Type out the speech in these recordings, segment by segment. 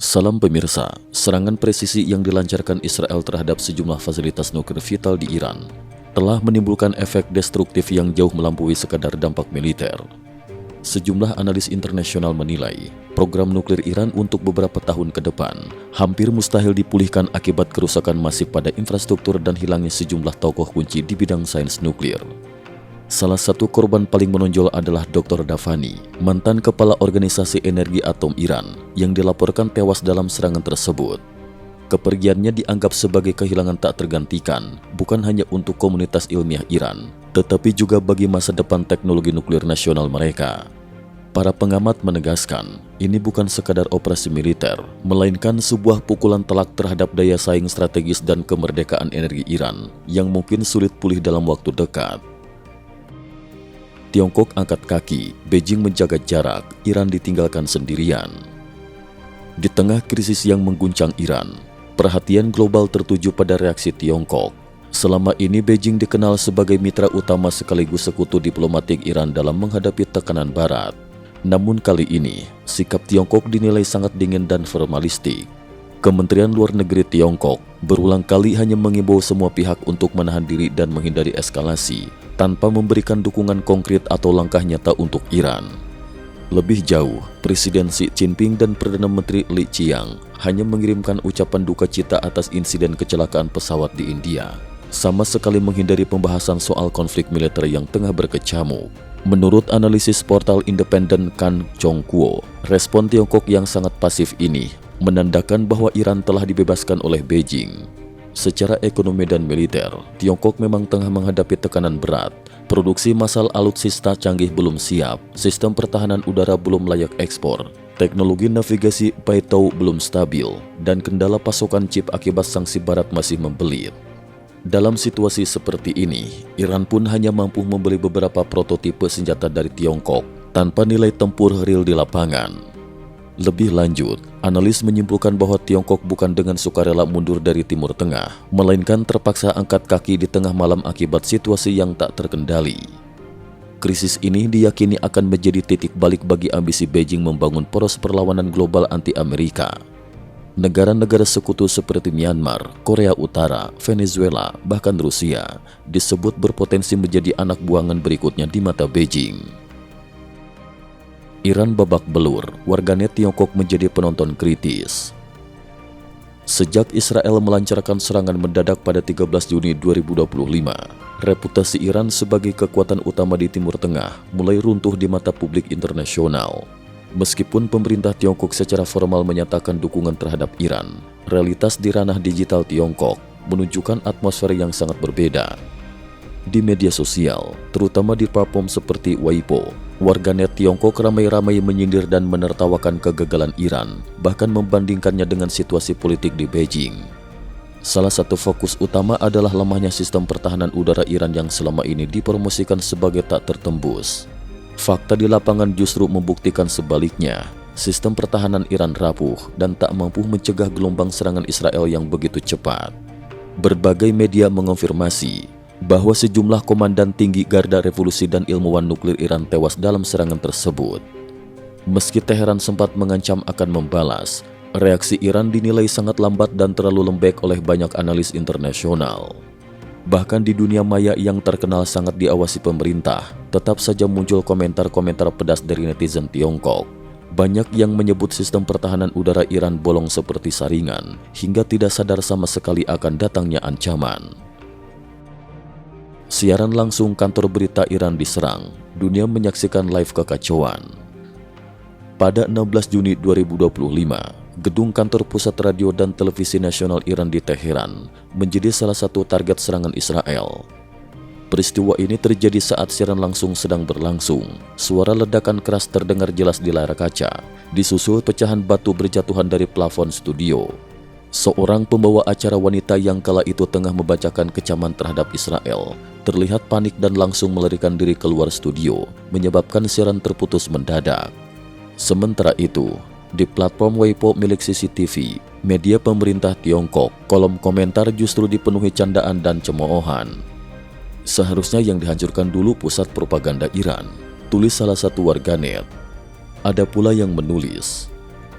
Salam pemirsa, serangan presisi yang dilancarkan Israel terhadap sejumlah fasilitas nuklir vital di Iran telah menimbulkan efek destruktif yang jauh melampaui sekadar dampak militer. Sejumlah analis internasional menilai, program nuklir Iran untuk beberapa tahun ke depan hampir mustahil dipulihkan akibat kerusakan masif pada infrastruktur dan hilangnya sejumlah tokoh kunci di bidang sains nuklir. Salah satu korban paling menonjol adalah Dr. Davani, mantan kepala organisasi energi atom Iran yang dilaporkan tewas dalam serangan tersebut. Kepergiannya dianggap sebagai kehilangan tak tergantikan, bukan hanya untuk komunitas ilmiah Iran, tetapi juga bagi masa depan teknologi nuklir nasional mereka. Para pengamat menegaskan, ini bukan sekadar operasi militer, melainkan sebuah pukulan telak terhadap daya saing strategis dan kemerdekaan energi Iran yang mungkin sulit pulih dalam waktu dekat. Tiongkok angkat kaki, Beijing menjaga jarak, Iran ditinggalkan sendirian. Di tengah krisis yang mengguncang Iran, perhatian global tertuju pada reaksi Tiongkok. Selama ini Beijing dikenal sebagai mitra utama sekaligus sekutu diplomatik Iran dalam menghadapi tekanan Barat. Namun kali ini, sikap Tiongkok dinilai sangat dingin dan formalistik. Kementerian Luar Negeri Tiongkok berulang kali hanya mengimbau semua pihak untuk menahan diri dan menghindari eskalasi, tanpa memberikan dukungan konkret atau langkah nyata untuk Iran. Lebih jauh, Presiden Xi Jinping dan Perdana Menteri Li Qiang hanya mengirimkan ucapan duka cita atas insiden kecelakaan pesawat di India, sama sekali menghindari pembahasan soal konflik militer yang tengah berkecamuk. Menurut analisis portal independen Kan Chongguo, respon Tiongkok yang sangat pasif ini menandakan bahwa Iran telah dibebaskan oleh Beijing. Secara ekonomi dan militer, Tiongkok memang tengah menghadapi tekanan berat. Produksi massal alutsista canggih belum siap, sistem pertahanan udara belum layak ekspor, teknologi navigasi Beidou belum stabil, dan kendala pasokan chip akibat sanksi Barat masih membelit. Dalam situasi seperti ini, Iran pun hanya mampu membeli beberapa prototipe senjata dari Tiongkok tanpa nilai tempur real di lapangan. Lebih lanjut, analis menyimpulkan bahwa Tiongkok bukan dengan sukarela mundur dari Timur Tengah, melainkan terpaksa angkat kaki di tengah malam akibat situasi yang tak terkendali. Krisis ini diyakini akan menjadi titik balik bagi ambisi Beijing membangun poros perlawanan global anti-Amerika. Negara-negara sekutu seperti Myanmar, Korea Utara, Venezuela, bahkan Rusia disebut berpotensi menjadi anak buangan berikutnya di mata Beijing. Iran babak belur, warganet Tiongkok menjadi penonton kritis. Sejak Israel melancarkan serangan mendadak pada 13 Juni 2025, reputasi Iran sebagai kekuatan utama di Timur Tengah mulai runtuh di mata publik internasional. Meskipun pemerintah Tiongkok secara formal menyatakan dukungan terhadap Iran, realitas di ranah digital Tiongkok menunjukkan atmosfer yang sangat berbeda. Di media sosial, terutama di platform seperti Weibo, warganet Tiongkok ramai-ramai menyindir dan menertawakan kegagalan Iran, bahkan membandingkannya dengan situasi politik di Beijing. Salah satu fokus utama adalah lemahnya sistem pertahanan udara Iran yang selama ini dipromosikan sebagai tak tertembus. Fakta di lapangan justru membuktikan sebaliknya, sistem pertahanan Iran rapuh dan tak mampu mencegah gelombang serangan Israel yang begitu cepat. Berbagai media mengonfirmasi bahwa sejumlah komandan tinggi Garda Revolusi dan ilmuwan nuklir Iran tewas dalam serangan tersebut. Meski Teheran sempat mengancam akan membalas, reaksi Iran dinilai sangat lambat dan terlalu lembek oleh banyak analis internasional. Bahkan di dunia maya yang terkenal sangat diawasi pemerintah, tetap saja muncul komentar-komentar pedas dari netizen Tiongkok. Banyak yang menyebut sistem pertahanan udara Iran bolong seperti saringan, hingga tidak sadar sama sekali akan datangnya ancaman. Siaran langsung kantor berita Iran diserang, dunia menyaksikan live kekacauan. Pada 16 Juni 2025, gedung kantor pusat radio dan televisi nasional Iran di Teheran menjadi salah satu target serangan Israel. Peristiwa ini terjadi saat siaran langsung sedang berlangsung. Suara ledakan keras terdengar jelas di layar kaca, disusul pecahan batu berjatuhan dari plafon studio. Seorang pembawa acara wanita yang kala itu tengah membacakan kecaman terhadap Israel terlihat panik dan langsung melarikan diri keluar studio, menyebabkan siaran terputus mendadak. Sementara itu, di platform Weibo milik CCTV, media pemerintah Tiongkok, kolom komentar justru dipenuhi candaan dan cemoohan. Seharusnya yang dihancurkan dulu pusat propaganda Iran, tulis salah satu warganet. Ada pula yang menulis,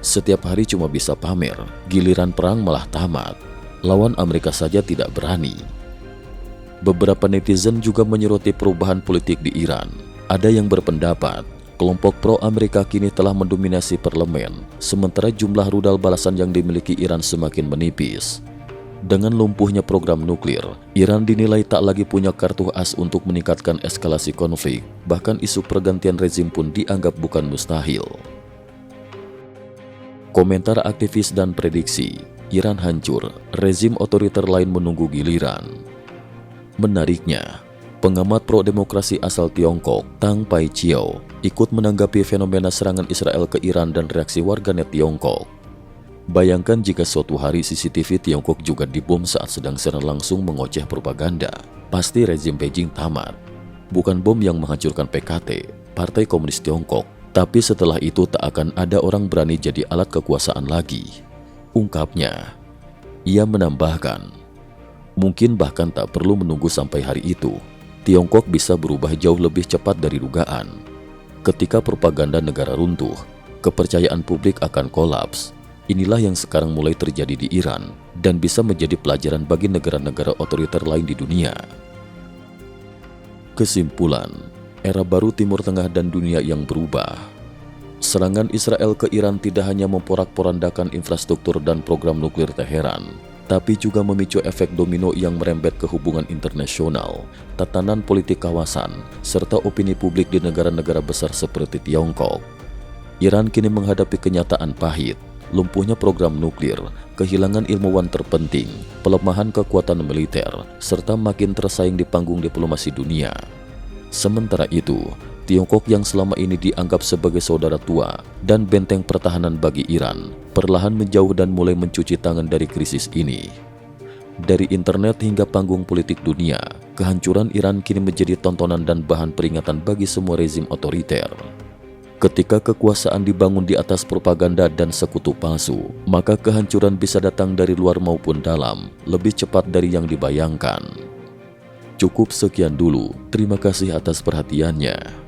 Setiap hari cuma bisa pamer, giliran perang malah tamat. Lawan Amerika saja tidak berani. Beberapa netizen juga menyoroti perubahan politik di Iran. Ada yang berpendapat, kelompok pro-Amerika kini telah mendominasi parlemen, sementara jumlah rudal balasan yang dimiliki Iran semakin menipis. Dengan lumpuhnya program nuklir, Iran dinilai tak lagi punya kartu as untuk meningkatkan eskalasi konflik, bahkan isu pergantian rezim pun dianggap bukan mustahil. Komentar aktivis dan prediksi, Iran hancur, rezim otoriter lain menunggu giliran. Menariknya, pengamat pro-demokrasi asal Tiongkok, Tang Paiqiao, ikut menanggapi fenomena serangan Israel ke Iran dan reaksi warganet Tiongkok. Bayangkan jika suatu hari CCTV Tiongkok juga dibom saat sedang siaran langsung mengoceh propaganda. Pasti rezim Beijing tamat. Bukan bom yang menghancurkan PKT, Partai Komunis Tiongkok, tapi setelah itu tak akan ada orang berani jadi alat kekuasaan lagi, ungkapnya. Ia menambahkan, mungkin bahkan tak perlu menunggu sampai hari itu. Tiongkok bisa berubah jauh lebih cepat dari dugaan. Ketika propaganda negara runtuh, kepercayaan publik akan kolaps. Inilah yang sekarang mulai terjadi di Iran dan bisa menjadi pelajaran bagi negara-negara otoriter lain di dunia. Kesimpulan, era baru Timur Tengah dan dunia yang berubah. Serangan Israel ke Iran tidak hanya memporak-porandakan infrastruktur dan program nuklir Teheran, tapi juga memicu efek domino yang merembet ke hubungan internasional, tatanan politik kawasan, serta opini publik di negara-negara besar seperti Tiongkok. Iran kini menghadapi kenyataan pahit, lumpuhnya program nuklir, kehilangan ilmuwan terpenting, pelemahan kekuatan militer, serta makin tersaing di panggung diplomasi dunia. Sementara itu, Tiongkok yang selama ini dianggap sebagai saudara tua dan benteng pertahanan bagi Iran, perlahan menjauh dan mulai mencuci tangan dari krisis ini. Dari internet hingga panggung politik dunia, kehancuran Iran kini menjadi tontonan dan bahan peringatan bagi semua rezim otoriter. Ketika kekuasaan dibangun di atas propaganda dan sekutu palsu, maka kehancuran bisa datang dari luar maupun dalam, lebih cepat dari yang dibayangkan. Cukup sekian dulu, terima kasih atas perhatiannya.